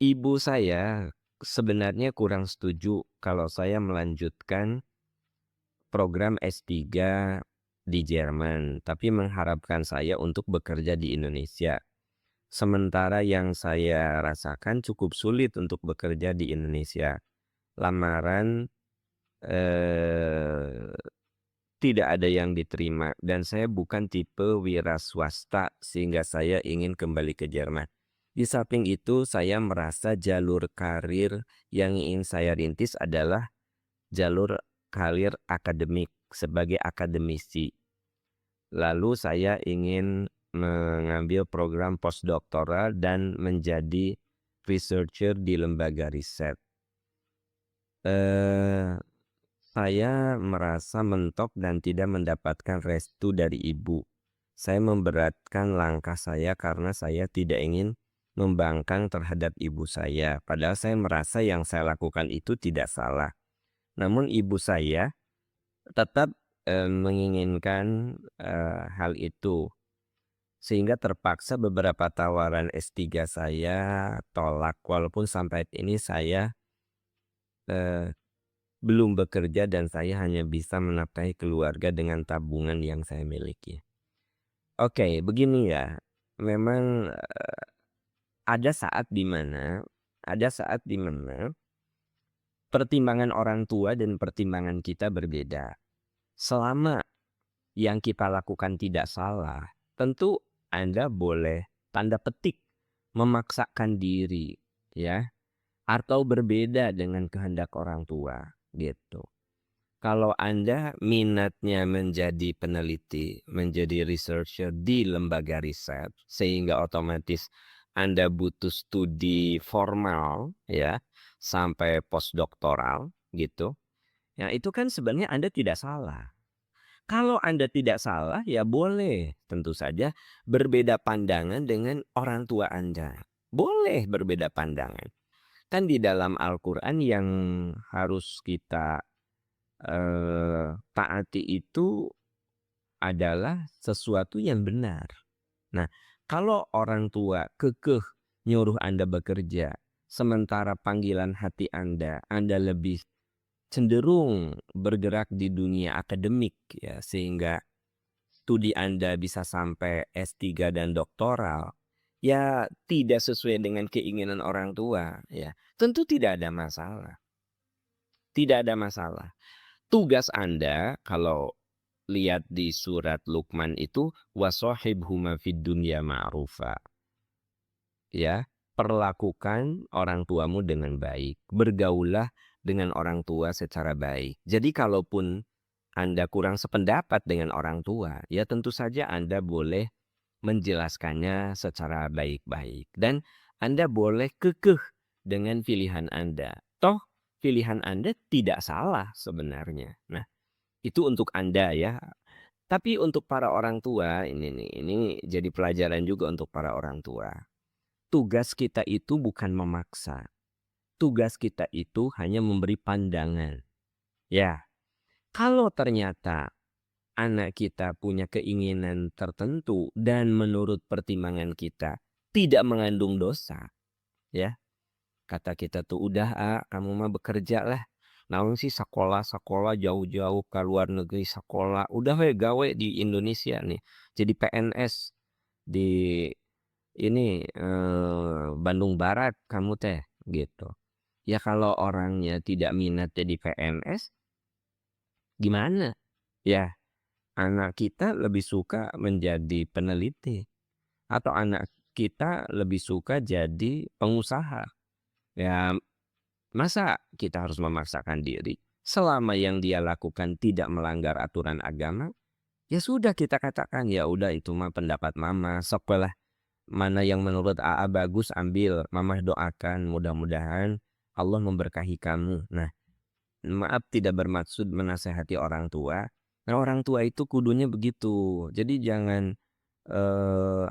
Ibu saya sebenarnya kurang setuju kalau saya melanjutkan program S3 di Jerman, tapi mengharapkan saya untuk bekerja di Indonesia. Sementara yang saya rasakan cukup sulit untuk bekerja di Indonesia. Lamaran eh, tidak ada yang diterima dan saya bukan tipe wira swasta sehingga saya ingin kembali ke Jerman. Di samping itu saya merasa jalur karir yang ingin saya rintis adalah jalur karir akademik sebagai akademisi. Lalu saya ingin mengambil program postdoktoral dan menjadi researcher di lembaga riset. Eh, saya merasa mentok dan tidak mendapatkan restu dari ibu. Saya memberatkan langkah saya karena saya tidak ingin membangkang terhadap ibu saya. Padahal saya merasa yang saya lakukan itu tidak salah. Namun ibu saya tetap menginginkan hal itu. Sehingga terpaksa beberapa tawaran S3 saya tolak. Walaupun sampai ini saya eh, belum bekerja dan saya hanya bisa menafkahi keluarga dengan tabungan yang saya miliki. Oke, begini ya. Memang ada saat di mana pertimbangan orang tua dan pertimbangan kita berbeda. Selama yang kita lakukan tidak salah, tentu Anda boleh tanda petik memaksakan diri, ya, atau berbeda dengan kehendak orang tua, gitu. Kalau Anda minatnya menjadi peneliti, menjadi researcher di lembaga riset, sehingga otomatis Anda butuh studi formal, ya, sampai postdoktoral, gitu. Ya, itu kan sebenarnya Anda tidak salah. Kalau Anda tidak salah, ya boleh tentu saja berbeda pandangan dengan orang tua Anda. Boleh berbeda pandangan. Kan di dalam Al-Quran yang harus kita taati itu adalah sesuatu yang benar. Nah, kalau orang tua kekeh nyuruh Anda bekerja, sementara panggilan hati Anda lebih cenderung bergerak di dunia akademik ya, sehingga studi Anda bisa sampai S3 dan doktoral, ya tidak sesuai dengan keinginan orang tua, ya tentu tidak ada masalah. Tidak ada masalah. Tugas Anda kalau lihat di surat Luqman itu wasohibhuma fid dunya ma'rufa. Ya, perlakukan orang tuamu dengan baik. Bergaullah dengan orang tua secara baik. Jadi kalaupun Anda kurang sependapat dengan orang tua, ya tentu saja Anda boleh menjelaskannya secara baik-baik. Dan Anda boleh kekeh dengan pilihan Anda. Toh pilihan Anda tidak salah sebenarnya. Nah, itu untuk Anda ya. Tapi untuk para orang tua, ini jadi pelajaran juga untuk para orang tua. Tugas kita itu bukan memaksa. Tugas kita itu hanya memberi pandangan. Ya, kalau ternyata anak kita punya keinginan tertentu dan menurut pertimbangan kita tidak mengandung dosa, ya. Kata kita tuh, "Udah, kamu mah bekerja lah. Naon sih sekolah-sekolah jauh-jauh ke luar negeri sekolah. Udah we gawe di Indonesia nih. Jadi PNS di ini Bandung Barat kamu teh." Gitu. Ya kalau orangnya tidak minat jadi PNS, gimana? Ya, anak kita lebih suka menjadi peneliti atau anak kita lebih suka jadi pengusaha. Ya, masa kita harus memaksakan diri? Selama yang dia lakukan tidak melanggar aturan agama, ya sudah kita katakan, ya udah itu mah pendapat mama, sok lah. Mana yang menurut AA bagus ambil, mama doakan mudah-mudahan Allah memberkahi kamu. Nah, maaf tidak bermaksud menasehati orang tua. Nah, orang tua itu kudunya begitu. Jadi jangan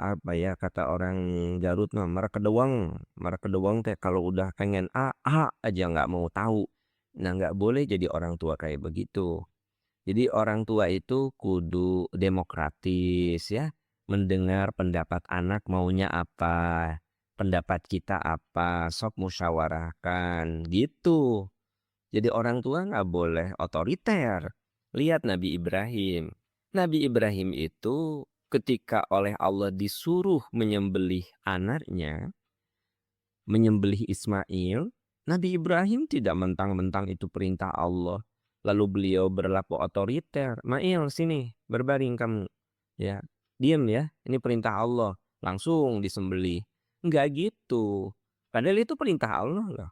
apa ya kata orang Garut mah marek kedewang teh kalau udah pengen A aja nggak mau tahu. Nah, nggak boleh jadi orang tua kayak begitu. Jadi orang tua itu kudu demokratis ya, mendengar pendapat anak maunya apa. pendapat kita apa, sok musyawarahkan, gitu. Jadi orang tua nggak boleh otoriter. Lihat Nabi Ibrahim. Nabi Ibrahim itu ketika oleh Allah disuruh menyembelih anaknya, menyembelih Ismail, Nabi Ibrahim tidak mentang-mentang itu perintah Allah. Lalu beliau berlaku otoriter. Mail sini, berbaring kamu. Ya, diam ya, ini perintah Allah. Langsung disembelih. Enggak gitu. Padahal itu perintah Allah loh.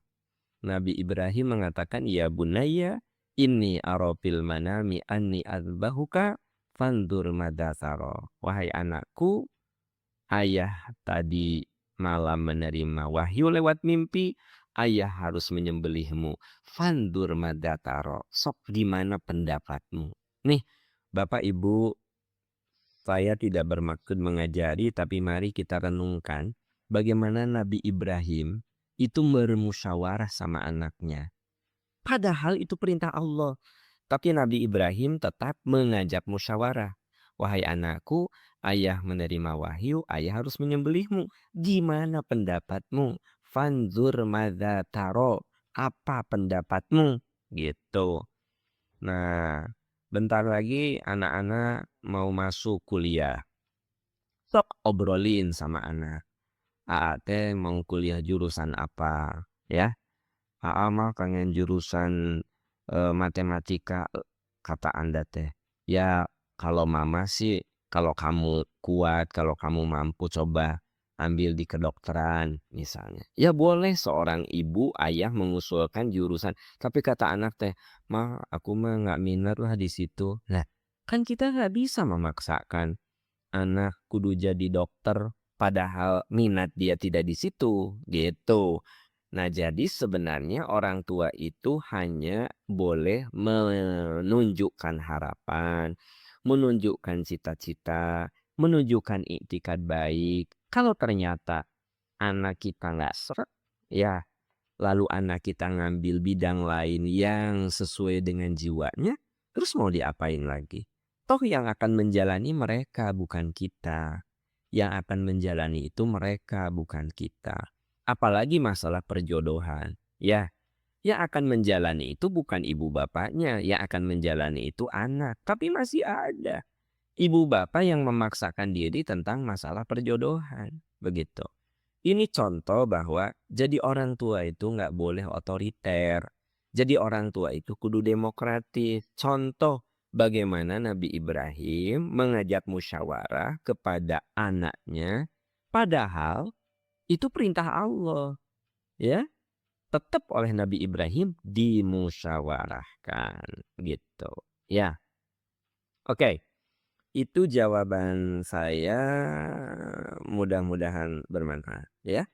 Nabi Ibrahim mengatakan, "Ya bunayya, inni arafil manami anni adzbahuka fandur madasaro." Wahai anakku, ayah tadi malam menerima wahyu lewat mimpi, ayah harus menyembelihmu. Fandur madataro, sok gimana pendapatmu? Nih, Bapak Ibu, saya tidak bermaksud mengajari, tapi mari kita renungkan bagaimana Nabi Ibrahim itu bermusyawarah sama anaknya. Padahal itu perintah Allah. Tapi Nabi Ibrahim tetap mengajak musyawarah. Wahai anakku, ayah menerima wahyu, ayah harus menyembelihmu. Gimana pendapatmu? Fanzur madza taro. Apa pendapatmu? Gitu. Nah, bentar lagi anak-anak mau masuk kuliah. Sok obrolin sama anak. Aa teh mau kuliah jurusan apa? Ya. Aa mah pengen jurusan matematika, kata Anda teh. Ya kalau mama sih, kalau kamu kuat, kalau kamu mampu coba ambil di kedokteran misalnya. Ya boleh seorang ibu, ayah mengusulkan jurusan. Tapi kata anak teh, "Mah aku mah nggak minat lah di situ." Nah, kan kita nggak bisa memaksakan anak kudu jadi dokter padahal minat dia tidak di situ, gitu. Nah, jadi sebenarnya orang tua itu hanya boleh menunjukkan harapan, menunjukkan cita-cita, menunjukkan iktikad baik. Kalau ternyata anak kita nggak seret, ya lalu anak kita ngambil bidang lain yang sesuai dengan jiwanya, terus mau diapain lagi? Toh yang akan menjalani mereka bukan kita. Yang akan menjalani itu mereka bukan kita. Apalagi masalah perjodohan. Ya, yang akan menjalani itu bukan ibu bapaknya, yang akan menjalani itu anak. Tapi masih ada ibu bapak yang memaksakan diri tentang masalah perjodohan. Begitu. Ini contoh bahwa jadi orang tua itu nggak boleh otoriter. Jadi orang tua itu kudu demokratis. Contoh bagaimana Nabi Ibrahim mengajak musyawarah kepada anaknya. Padahal itu perintah Allah. Ya, tetap oleh Nabi Ibrahim dimusyawarahkan. Gitu. Ya, oke. Itu jawaban saya, mudah-mudahan bermanfaat. Ya.